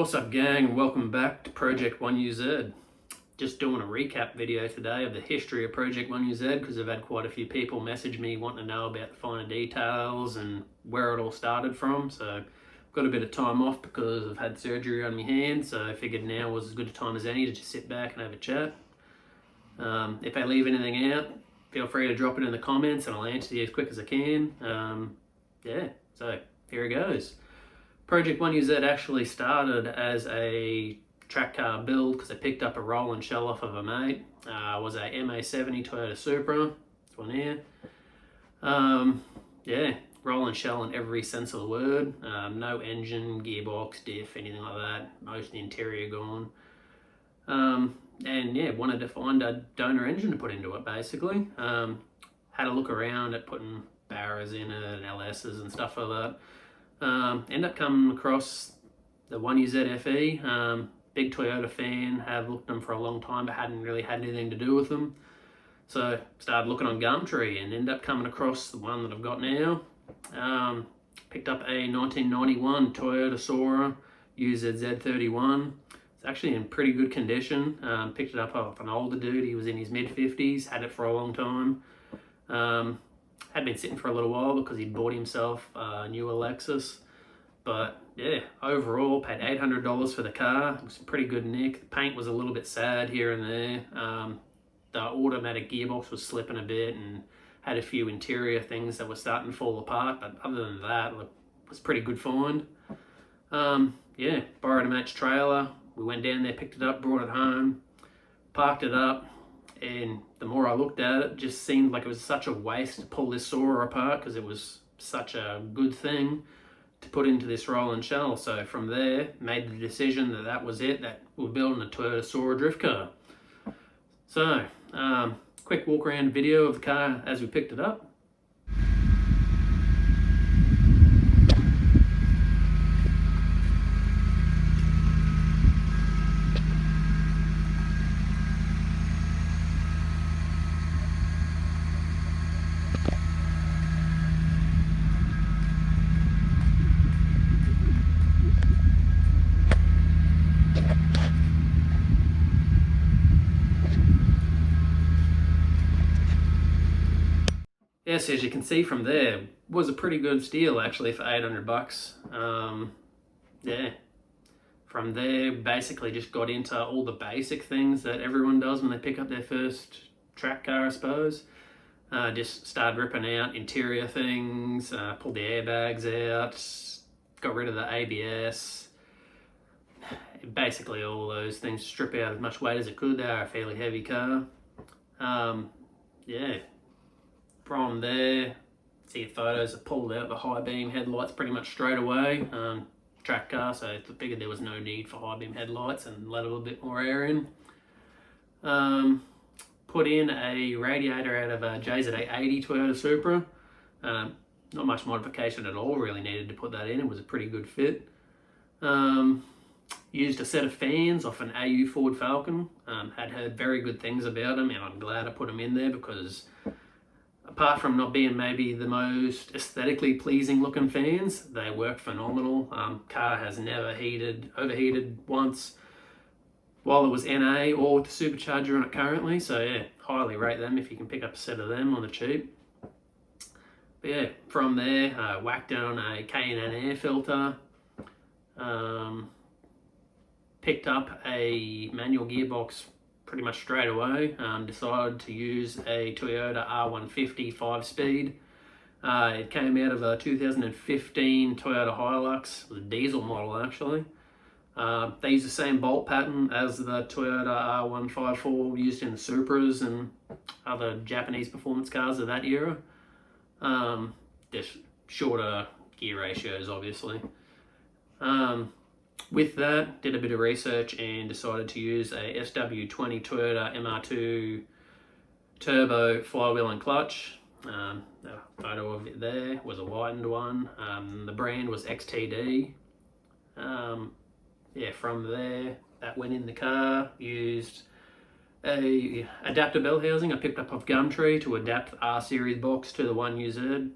What's up, gang, and welcome back to Project 1UZ. Just doing a recap video today of the history of Project 1UZ because I've had quite a few people message me wanting to know about the finer details and where it all started from. So I've got a bit of time off because I've had surgery on my hand, so I figured now was as good a time as any to just sit back and have a chat. If I leave anything out, feel free to drop it in the comments and I'll answer you as quick as I can. So here it goes. Project 1UZ actually started as a track car build because I picked up a rolling shell off of a mate. It was a MA70 Toyota Supra, this one here. Rolling shell in every sense of the word. No engine, gearbox, diff, anything like that. Most of the interior gone. Wanted to find a donor engine to put into it basically. Had a look around at putting Barras in it and LSs and stuff like that. End up coming across the 1UZ FE. Big Toyota fan, have looked at them for a long time but hadn't really had anything to do with them. So started looking on Gumtree and ended up coming across the one that I've got now. Picked up a 1991 Toyota Soarer UZZ31. It's actually in pretty good condition. Picked it up off an older dude, he was in his mid-50s, had it for a long time. Had been sitting for a little while because he'd bought himself a newer Lexus. But yeah, overall paid $800 for the car. It was a pretty good nick. The paint was a little bit sad here and there. The automatic gearbox was slipping a bit and had a few interior things that were starting to fall apart. But other than that, it was a pretty good find. Borrowed a match trailer. We went down there, picked it up, brought it home, parked it up. And the more I looked at it, just seemed like it was such a waste to pull this Soarer apart because it was such a good thing to put into this rolling shell. So from there, made the decision that that was it, that we're building a Toyota Soarer drift car. So, quick walk around video of the car as we picked it up. Yes, as you can see from there, was a pretty good steal actually for $800. From there, basically just got into all the basic things that everyone does when they pick up their first track car, I suppose. Just started ripping out interior things, pulled the airbags out, got rid of the ABS. Basically all those things, strip out as much weight as it could. They are a fairly heavy car. From there, see photos, I pulled out the high beam headlights pretty much straight away. Track car, so I figured there was no need for high beam headlights and let a little bit more air in. Put in a radiator out of a JZ880 Toyota Supra. Not much modification at all, really needed to put that in. It was a pretty good fit. Used a set of fans off an AU Ford Falcon. Had heard very good things about them and I'm glad I put them in there because apart from not being maybe the most aesthetically pleasing looking fans, they work phenomenal. Car has never overheated once while it was NA or with the Supercharger on it currently. So yeah, highly rate them if you can pick up a set of them on the cheap. But yeah, from there, whacked on a K&N air filter. Picked up a manual gearbox pretty much straight away. Decided to use a Toyota R150 5-speed. It came out of a 2015 Toyota Hilux, it was a diesel model actually. They use the same bolt pattern as the Toyota R154 used in the Supras and other Japanese performance cars of that era. Just shorter gear ratios obviously. With that, did a bit of research and decided to use a SW20 Toyota MR2 turbo flywheel and clutch. The photo of it there was a widened one. The brand was XTD. From there, that went in the car. Used a adapter bell housing I picked up off Gumtree to adapt the R series box to the 1UZ.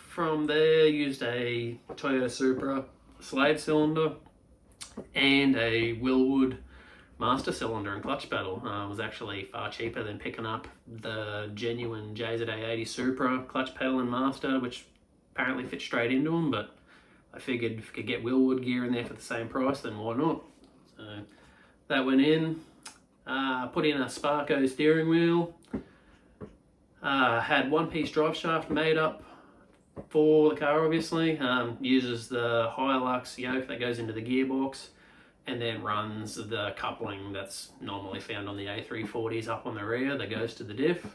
From there, used a Toyota Supra slave cylinder, and a Willwood master cylinder and clutch pedal. Was actually far cheaper than picking up the genuine JZA80 Supra clutch pedal and master, which apparently fit straight into them, but I figured if I could get Willwood gear in there for the same price, then why not? So that went in. Put in a Sparco steering wheel. Had one-piece drive shaft made up for the car, obviously. Uses the Hilux yoke that goes into the gearbox, and then runs the coupling that's normally found on the A340s up on the rear that goes to the diff.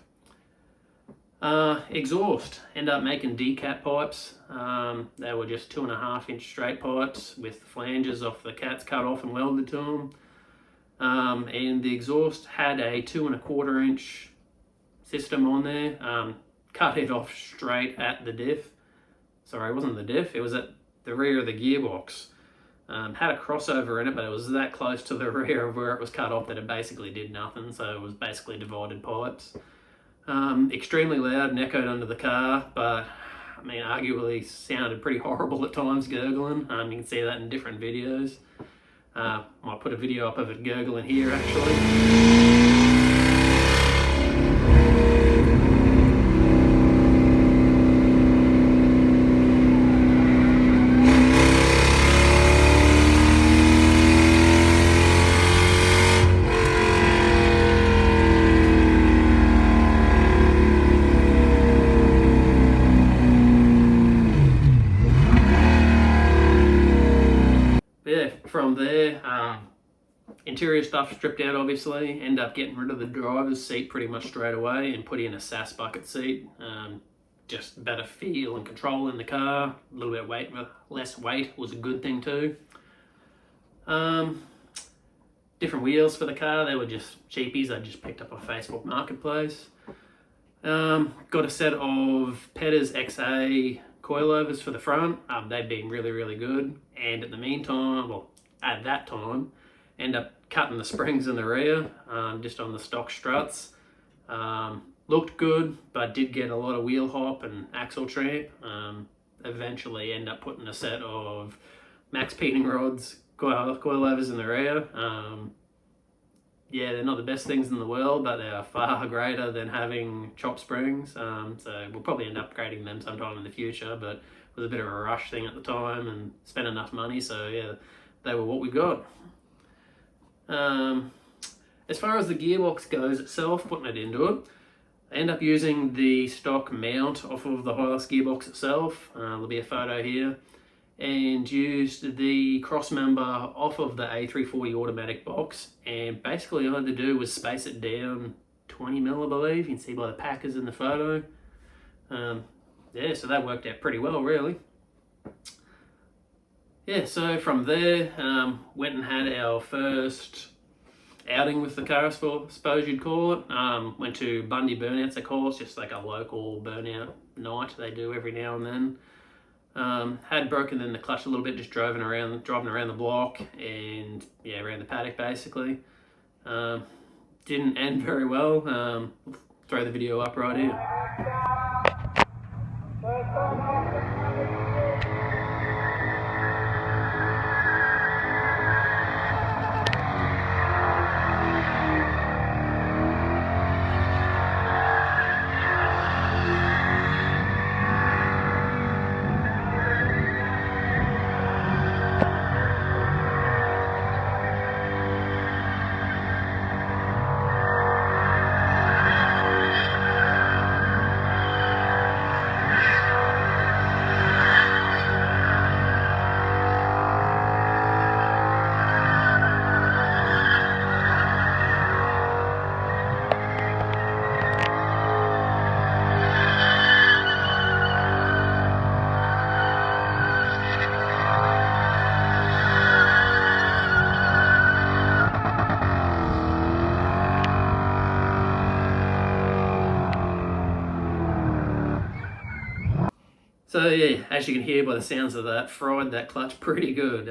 Exhaust. End up making decat pipes. They were just 2.5-inch straight pipes with flanges off the cats cut off and welded to them. And the exhaust had a 2.25-inch system on there. Cut it off straight at the diff. Sorry, it wasn't the diff, it was at the rear of the gearbox. Had a crossover in it, but it was that close to the rear of where it was cut off that it basically did nothing, so it was basically divided pipes. Extremely loud and echoed under the car, but I mean, arguably sounded pretty horrible at times, gurgling. You can see that in different videos. Might put a video up of it gurgling here, actually. From there, interior stuff stripped out, obviously. End up getting rid of the driver's seat pretty much straight away and put in a SAS bucket seat. Just better feel and control in the car. A little bit less weight was a good thing too. Different wheels for the car. They were just cheapies I just picked up on Facebook Marketplace. Got a set of Petter's XA coilovers for the front. They've been really, really good. And at that time, end up cutting the springs in the rear, just on the stock struts. Looked good, but did get a lot of wheel hop and axle tramp. Eventually end up putting a set of max peating rods, coilovers in the rear. Yeah, they're not the best things in the world, but they are far greater than having chop springs. So we'll probably end up upgrading them sometime in the future, but it was a bit of a rush thing at the time and spent enough money, so yeah, they were what we got. As far as the gearbox goes itself, putting it into it, I end up using the stock mount off of the Hilux gearbox itself. There'll be a photo here. And used the cross member off of the A340 automatic box, and basically all I had to do was space it down 20 mil, I believe. You can see by the packers in the photo. Yeah, so that worked out pretty well, really. Yeah, so from there, went and had our first outing with the car, I suppose you'd call it. Went to Bundy Burnouts, they call it. It's just like a local burnout night they do every now and then. Had broken in the clutch a little bit, just driving around the block and yeah, around the paddock basically. Didn't end very well. Throw the video up right here. So yeah, as you can hear by the sounds of that, fried that clutch pretty good.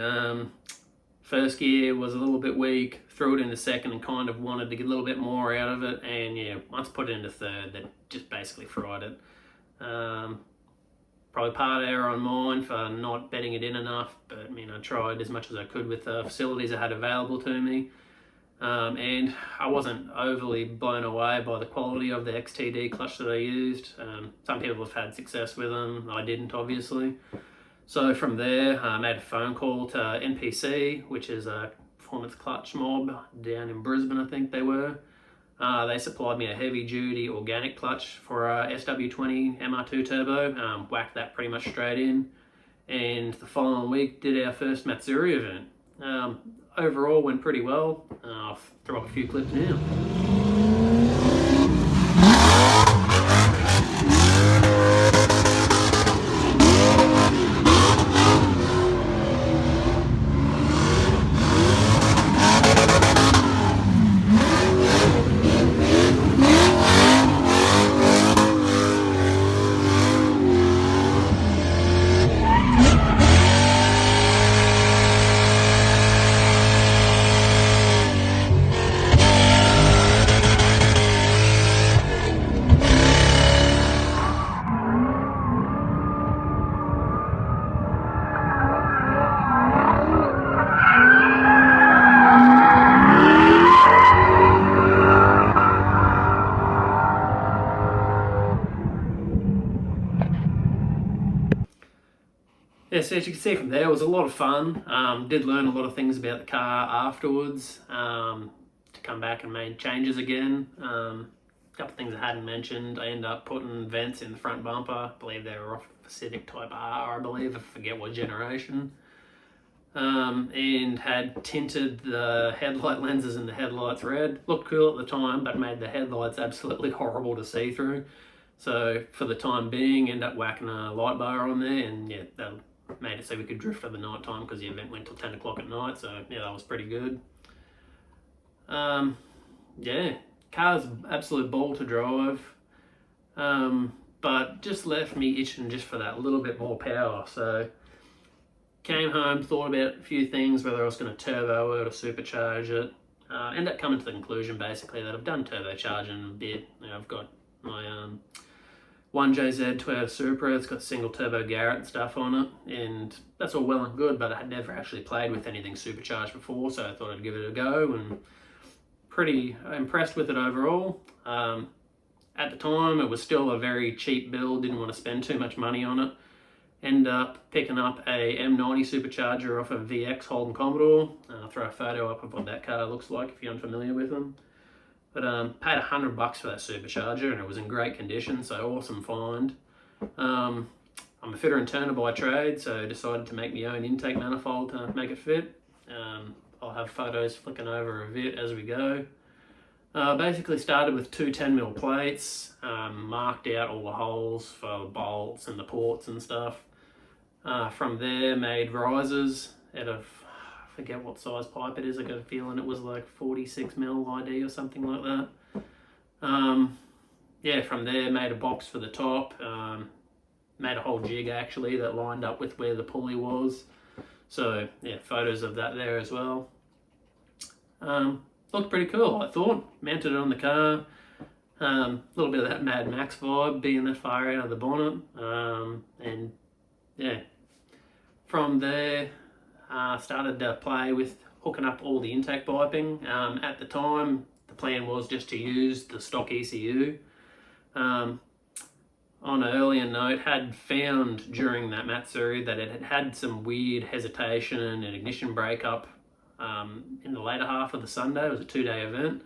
First gear was a little bit weak, threw it into second and kind of wanted to get a little bit more out of it, and yeah, once put it into third, that just basically fried it. Probably part error on mine for not bedding it in enough, but I mean, I tried as much as I could with the facilities I had available to me. And I wasn't overly blown away by the quality of the XTD clutch that I used. Some people have had success with them, I didn't obviously. So from there, I made a phone call to NPC, which is a performance clutch mob down in Brisbane, I think they were. They supplied me a heavy-duty organic clutch for a SW20 MR2 turbo, whacked that pretty much straight in, and the following week did our first Matsuri event. Overall went pretty well. I'll throw up a few clips now. Yeah, so as you can see from there, it was a lot of fun. Did learn a lot of things about the car afterwards. To come back and made changes again. A couple of things I hadn't mentioned. I ended up putting vents in the front bumper. I believe they were off Pacific Type R, I believe. I forget what generation. And had tinted the headlight lenses and the headlights red. Looked cool at the time, but made the headlights absolutely horrible to see through. So for the time being, ended up whacking a light bar on there, and yeah, that made it so we could drift for the night time because the event went till 10 o'clock at night. So yeah, that was pretty good. Yeah, car's absolute ball to drive, but just left me itching just for that little bit more power. So came home, thought about a few things, whether I was going to turbo it or supercharge it. Ended up coming to the conclusion basically that I've done turbocharging a bit. I've got my 1JZ Toyota Supra. It's got single turbo Garrett and stuff on it, and that's all well and good, but I had never actually played with anything supercharged before, so I thought I'd give it a go, and pretty impressed with it overall. At the time, it was still a very cheap build, didn't want to spend too much money on it. Ended up picking up a M90 supercharger off a VX Holden Commodore. I'll throw a photo up of what that car looks like if you're unfamiliar with them. But paid $100 for that supercharger, and it was in great condition, so awesome find. I'm a fitter and turner by trade, so I decided to make my own intake manifold to make it fit. I'll have photos flicking over of it as we go. Basically started with two 10mm plates, marked out all the holes for the bolts and the ports and stuff. From there, made risers out of, I forget what size pipe it is. I got a feeling it was like 46mm ID or something like that. Yeah, from there, made a box for the top. Made a whole jig actually that lined up with where the pulley was. So yeah, photos of that there as well. Looked pretty cool, I thought. Mounted it on the car. A little bit of that Mad Max vibe, being that far out of the bonnet. And yeah, from there, started to play with hooking up all the intake piping. At the time, the plan was just to use the stock ECU. On an earlier note, had found during that Matsuri that it had had some weird hesitation and ignition breakup in the later half of the Sunday. It was a 2-day event,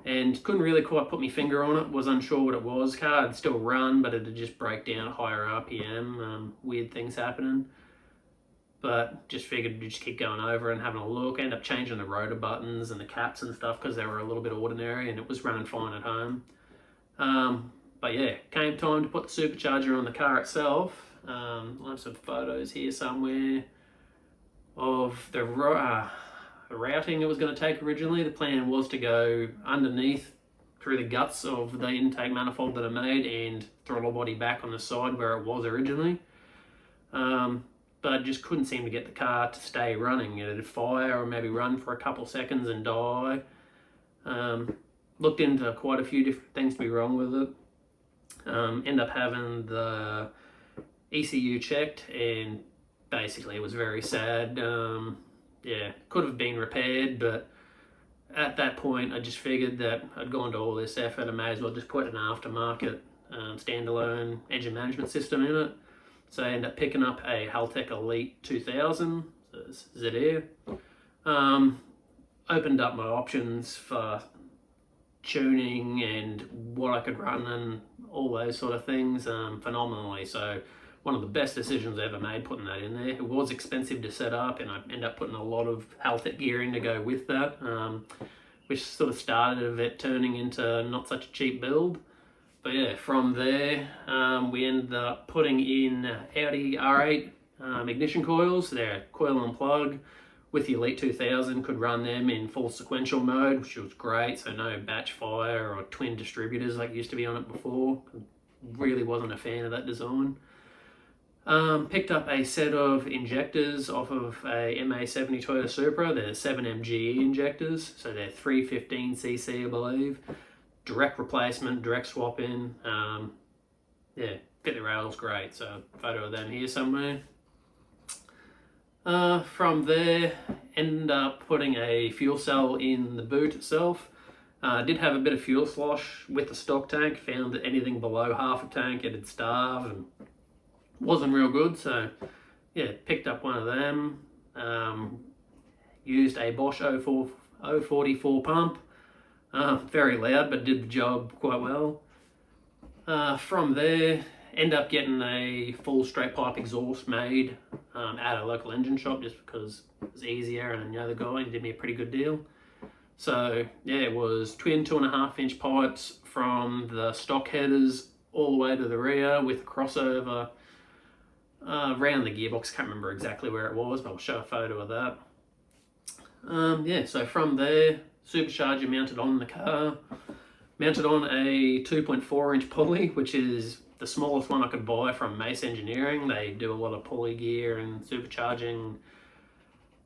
and couldn't really quite put my finger on it. Was unsure what it was. Car had still run, but it had just break down at higher RPM. Weird things happening, but just figured to just keep going over and having a look. End up changing the rotor buttons and the caps and stuff because they were a little bit ordinary, and it was running fine at home. But yeah, came time to put the supercharger on the car itself. I'll have some photos here somewhere of the routing it was going to take originally. The plan was to go underneath through the guts of the intake manifold that I made and throttle body back on the side where it was originally. But I just couldn't seem to get the car to stay running. It'd fire or maybe run for a couple seconds and die. Looked into quite a few different things to be wrong with it. End up having the ECU checked, and basically it was very sad. Yeah, could have been repaired, but at that point I just figured that I'd gone to all this effort, I may as well just put an aftermarket standalone engine management system in it. So I ended up picking up a Haltech Elite 2000, so it's ZR. Opened up my options for tuning and what I could run and all those sort of things phenomenally. So one of the best decisions I ever made putting that in there. It was expensive to set up, and I ended up putting a lot of Haltech gear in to go with that, which sort of started of it turning into not such a cheap build. But yeah, from there we ended up putting in Audi R8 ignition coils. They're coil and plug. With the Elite 2000, could run them in full sequential mode, which was great, so no batch fire or twin distributors like used to be on it before. Really wasn't a fan of that design. Picked up a set of injectors off of a MA70 Toyota Supra. They're 7MGE injectors, so they're 315cc, I believe. Direct replacement, direct swap in. Yeah, fit the rails great, so photo of them here somewhere. From there, ended up putting a fuel cell in the boot itself. Did have a bit of fuel slosh with the stock tank. Found that anything below half a tank it'd starve and wasn't real good. So yeah, picked up one of them. Used a Bosch 044 pump. Very loud, but did the job quite well. From there, end up getting a full straight pipe exhaust made at a local engine shop just because it was easier, and I know the guy did me a pretty good deal. So yeah, it was twin 2.5-inch pipes from the stock headers all the way to the rear with a crossover around the gearbox. Can't remember exactly where it was, but I'll show a photo of that. Yeah, so from there, Supercharger mounted on the car. Mounted on a 2.4-inch pulley, which is the smallest one I could buy from Mace Engineering. They do a lot of pulley gear and supercharging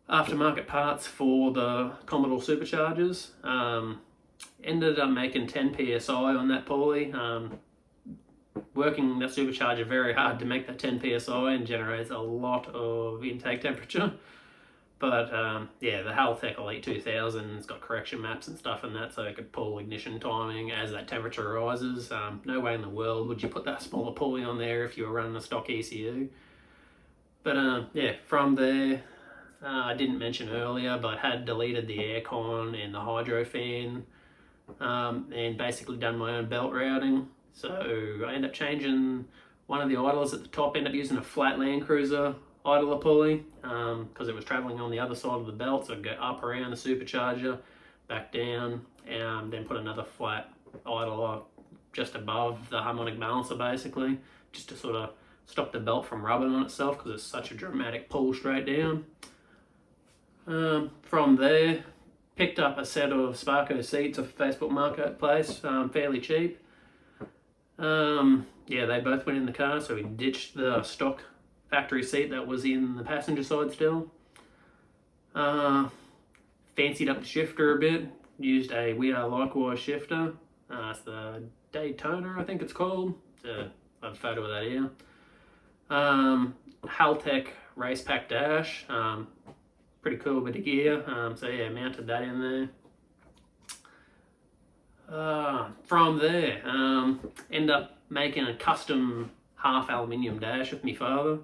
aftermarket parts for the Commodore Superchargers. Ended up making 10 psi on that pulley. Working that supercharger very hard to make that 10 psi and generates a lot of intake temperature. But yeah, the Haltech Elite 2000's got correction maps and stuff in that, so it could pull ignition timing as that temperature rises. No way in the world would you put that smaller pulley on there if you were running a stock ECU. But yeah, from there, I didn't mention earlier, but had deleted the aircon and the hydro fan, and basically done my own belt routing. So I ended up changing one of the idlers at the top, ended up using a flat Land Cruiser idler pulley because it was traveling on the other side of the belt, so I'd go up around the supercharger, back down, and then put another flat idler just above the harmonic balancer basically, just to sort of stop the belt from rubbing on itself because it's such a dramatic pull straight down. From there, picked up a set of Sparko seats off Facebook Marketplace, fairly cheap. Yeah, they both went in the car, so we ditched the stock factory seat that was in the passenger side still. Fancied up the shifter a bit, used a We Are Likewise shifter. It's the Daytona, I think it's called. I have a photo of that here. Haltech race pack dash, pretty cool bit of gear. So yeah, mounted that in there. From there, end up making a custom half aluminium dash with my father.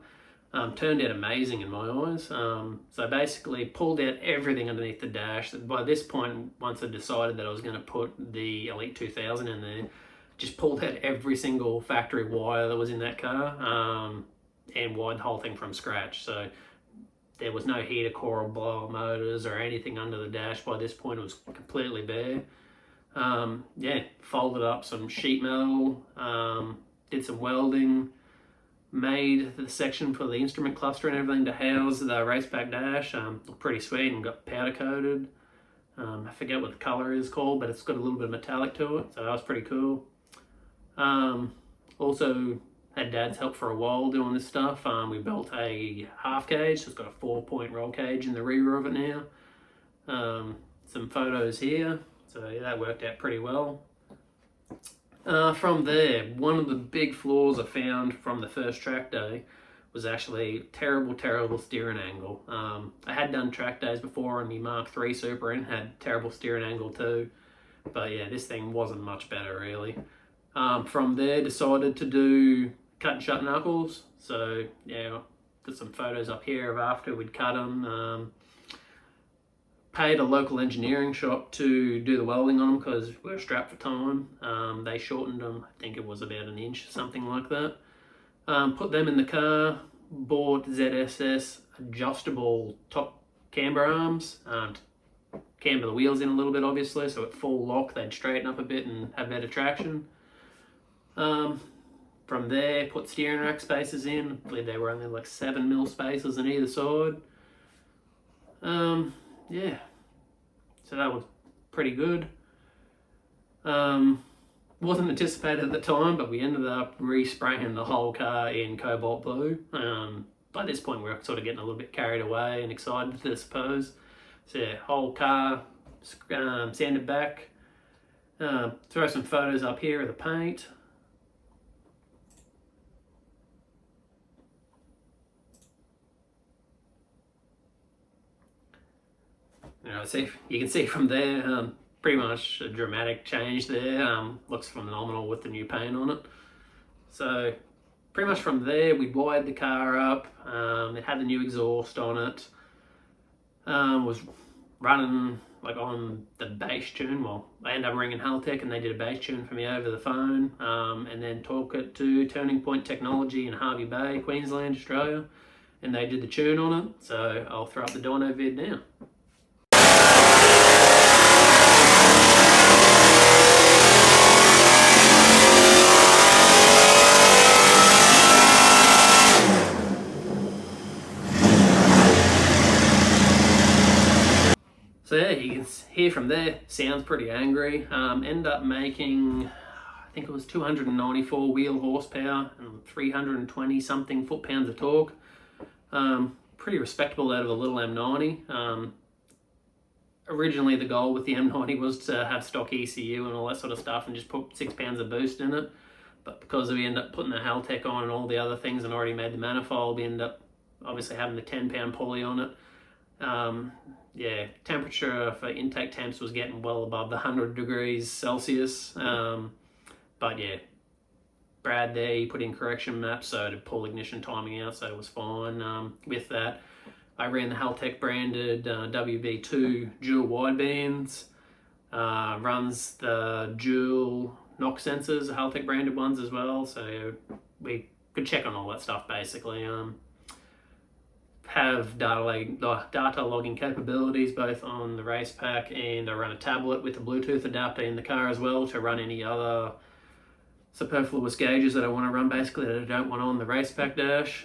Turned out amazing in my eyes. So basically pulled out everything underneath the dash. By this point, once I decided that I was going to put the Elite 2000 in there, just pulled out every single factory wire that was in that car, and wired the whole thing from scratch. So there was no heater core or blower motors or anything under the dash. By this point, it was completely bare. Yeah, folded up some sheet metal, did some welding, made the section for the instrument cluster and everything to house the race pack dash. Looked pretty sweet and got powder coated. I forget what the color is called, but it's got a little bit of metallic to it, so that was pretty cool. Also had Dad's help for a while doing this stuff. We built a half cage, so it's got a 4-point roll cage in the rear of it now. Some photos here, so yeah, that worked out pretty well. From there, one of the big flaws I found from the first track day was actually terrible steering angle. I had done track days before on the Mark III Super and had terrible steering angle too, but yeah, this thing wasn't much better really. From there, decided to do cut and shut knuckles. So yeah, got some photos up here of after we'd cut them. Paid a local engineering shop to do the welding on them because we were strapped for time. They shortened them, I think it was about an inch, something like that. Put them in the car, bought ZSS adjustable top camber arms, camber the wheels in a little bit obviously, so at full lock they'd straighten up a bit and have better traction. From there, put steering rack spacers in. I believe they were only like 7mm spacers on either side. Yeah, so that was pretty good. Wasn't anticipated at the time, but we ended up respraying the whole car in cobalt blue. By this point, we were sort of getting a little bit carried away and excited, I suppose. So yeah, whole car sanded back. Throw some photos up here of the paint. You can see from there, pretty much a dramatic change there. Looks phenomenal with the new paint on it. So pretty much from there, we wired the car up. It had the new exhaust on it. Was running like on the bass tune. Well, I ended up ringing Haltech and they did a bass tune for me over the phone, and then took it to Turning Point Technology in Hervey Bay, Queensland, Australia, and they did the tune on it. So I'll throw up the dyno vid now. So yeah, you can hear from there, sounds pretty angry. End up making, I think it was 294 wheel horsepower and 320 something foot-pounds of torque. Pretty respectable out of a little M90. Originally the goal with the M90 was to have stock ECU and all that sort of stuff and just put 6 pounds of boost in it. But because we ended up putting the Haltech on and all the other things and already made the manifold, we ended up obviously having the 10-pound pulley on it. Yeah, temperature for intake temps was getting well above the 100 degrees Celsius. But yeah, Brad there, he put in correction maps so to pull ignition timing out, so it was fine. With that, I ran the Haltech branded WB2 dual widebands. Runs the dual knock sensors, Haltech branded ones as well, so we could check on all that stuff basically. Have data logging capabilities both on the race pack, and I run a tablet with a Bluetooth adapter in the car as well to run any other superfluous gauges that I want to run basically that I don't want on the race pack dash.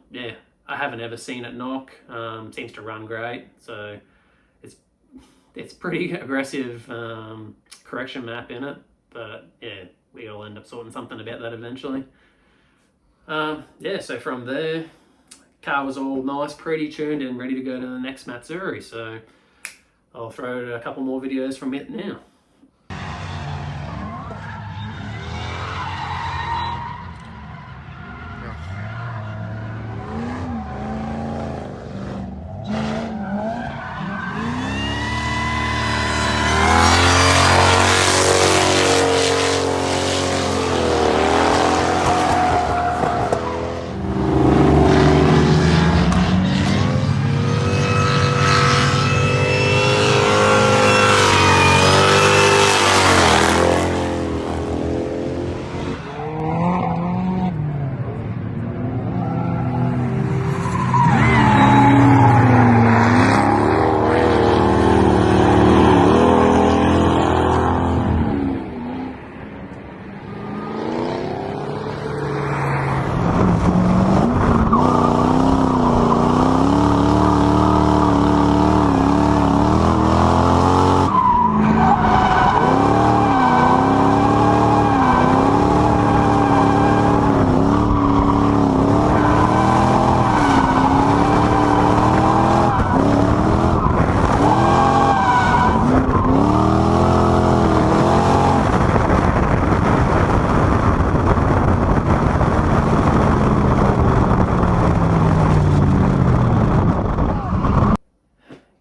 Yeah, I haven't ever seen it knock. Seems to run great, so it's pretty aggressive correction map in it, but yeah, we'll end up sorting something about that eventually. Yeah, so from there, car was all nice, pretty tuned and ready to go to the next Matsuri, so I'll throw a couple more videos from it now.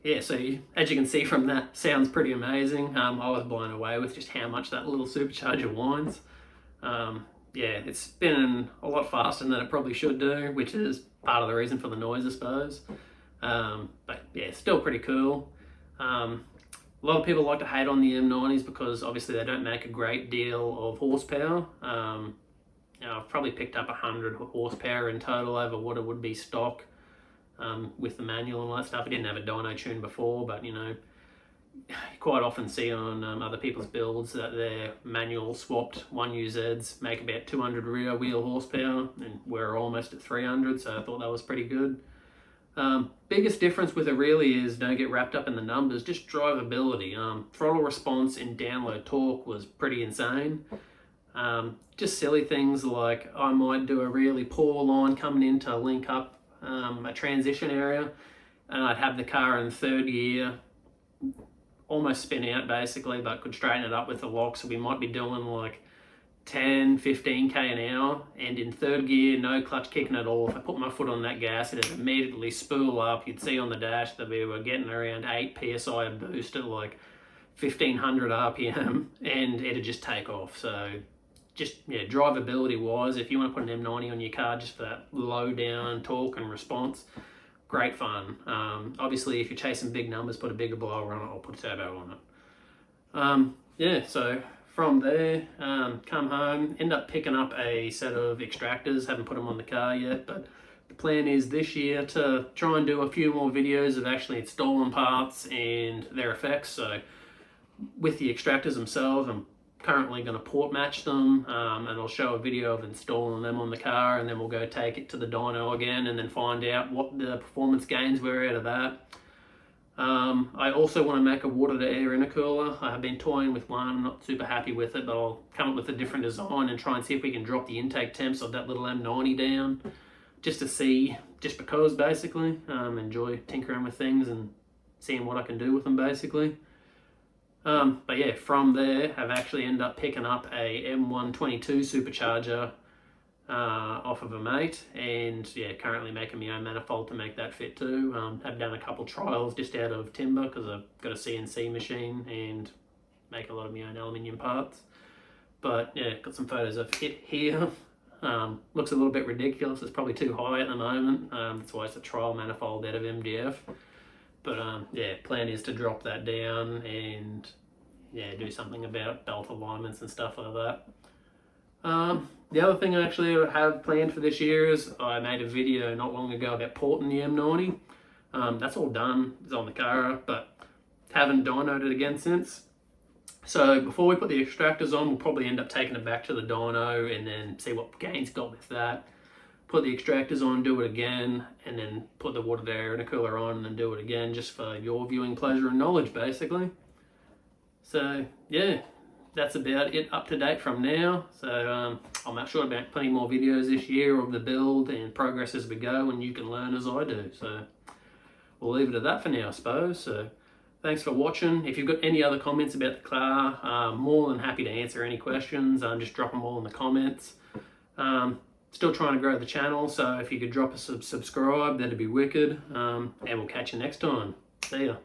yeah, so as you can see from that, sounds pretty amazing. I was blown away with just how much that little supercharger whines. Yeah, it's spinning a lot faster than it probably should do, which is part of the reason for the noise, I suppose. But yeah, still pretty cool. A lot of people like to hate on the M90s because obviously they don't make a great deal of horsepower. I've probably picked up 100 horsepower in total over what it would be stock with the manual and all that stuff. I didn't have a dyno tune before, but you quite often see on other people's builds that their manual swapped 1UZs make about 200 rear wheel horsepower, and we're almost at 300, so I thought that was pretty good. Biggest difference with it really is don't get wrapped up in the numbers, just drivability. Throttle response and download torque was pretty insane. Just silly things like I might do a really poor line coming in to link up a transition area, and I'd have the car in third gear, almost spin out basically, but could straighten it up with the lock. So we might be doing like 10, 15k an hour, and in third gear, no clutch kicking at all. If I put my foot on that gas, it'd immediately spool up. You'd see on the dash that we were getting around 8 psi of boost at like 1500 RPM, and it'd just take off. So just, yeah, drivability wise, if you want to put an M90 on your car just for that low down torque and response, great fun. Obviously, if you're chasing big numbers, put a bigger blower on it or put a turbo on it. Yeah, so from there, come home, end up picking up a set of extractors. Haven't put them on the car yet, but the plan is this year to try and do a few more videos of actually installing parts and their effects. So with the extractors themselves, I'm currently going to port match them, and I'll show a video of installing them on the car, and then we'll go take it to the dyno again and then find out what the performance gains were out of that. I also want to make a water to air intercooler. I have been toying with one. I'm not super happy with it, but I'll come up with a different design and try and see if we can drop the intake temps of that little M90 down, just to see, just because basically. Enjoy tinkering with things and seeing what I can do with them basically. But yeah, from there, I've actually ended up picking up a M122 supercharger off of a mate, and yeah, currently making my own manifold to make that fit too. I've done a couple trials just out of timber because I've got a CNC machine and make a lot of my own aluminium parts. But yeah, got some photos of it here. Looks a little bit ridiculous. It's probably too high at the moment. That's why it's a trial manifold out of MDF. But yeah, plan is to drop that down and yeah, do something about belt alignments and stuff like that. The other thing I actually have planned for this year is I made a video not long ago about porting the M90. That's all done, it's on the car, but haven't dynoed it again since. So before we put the extractors on, we'll probably end up taking it back to the dyno and then see what gains got with that. Put the extractors on, do it again, and then put the water to air intercooler on and then do it again, just for your viewing pleasure and knowledge basically. So yeah, that's about it up to date from now. So I'm not sure about putting more videos this year of the build and progress as we go, and you can learn as I do. So we'll leave it at that for now, I suppose. So thanks for watching. If you've got any other comments about the car, I'm more than happy to answer any questions. Just drop them all in the comments. Still trying to grow the channel, so if you could drop a subscribe, that'd be wicked. And we'll catch you next time. See ya.